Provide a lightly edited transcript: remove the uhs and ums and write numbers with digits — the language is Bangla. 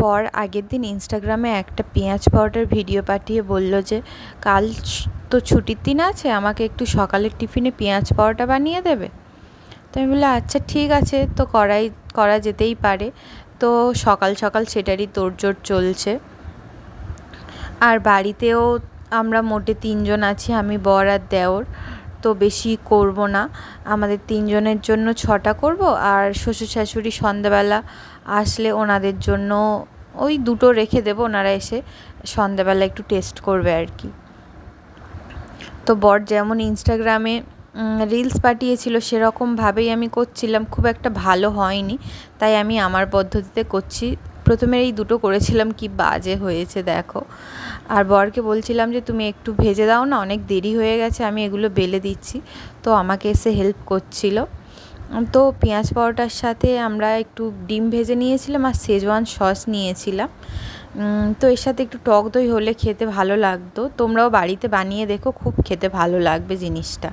বর আগের দিন ইনস্টাগ্রামে একটা পেঁয়াজ পরোটার ভিডিও পাঠিয়ে বলল যে কাল তো ছুটির দিন আছে, আমাকে একটু সকালের টিফিনে পেঁয়াজ পরোটা বানিয়ে দেবে। তো আমি বললাম আচ্ছা ঠিক আছে, তো করা যেতেই পারে। তো সকাল সকাল সেটারই তোড়জোড় চলছে। আর বাড়িতেও আমরা মোটে 3 জন আছি, আমি, বর আর দেওর। তো বেশি করব না, আমাদের 3 জনের জন্য 6টা করব, আর শ্বশুর শাশুড়ি সন্ধ্যাবেলা আসলে ওনাদের জন্য ওই 2টো রেখে দেবো, ওনারা এসে সন্ধ্যাবেলা একটু টেস্ট করবে আর কি। তো বর যেমন ইনস্টাগ্রামে রিলস পাঠিয়েছিল সেরকমভাবেই আমি করছিলাম, খুব একটা ভালো হয়নি, তাই আমি আমার পদ্ধতিতে করছি। প্রথমে এই 2টো করেছিলাম, কি বাজে হয়েছে দেখো। আর বরকে বলছিলাম যে তুমি একটু ভেজে দাও না, অনেক দেরি হয়ে গেছে, আমি এগুলো বেলে দিচ্ছি। তো আমাকে এসে হেল্প করছিল। তো পেঁয়াজ পরোটার সাথে আমরা একটু ডিম ভেজে নিয়েছিলাম আর শেজওয়ান সস নিয়েছিলাম। তো এর সাথে একটু টক দই হলে খেতে ভালো লাগতো। তোমরাও বাড়িতে বানিয়ে দেখো, খুব খেতে ভালো লাগবে জিনিসটা।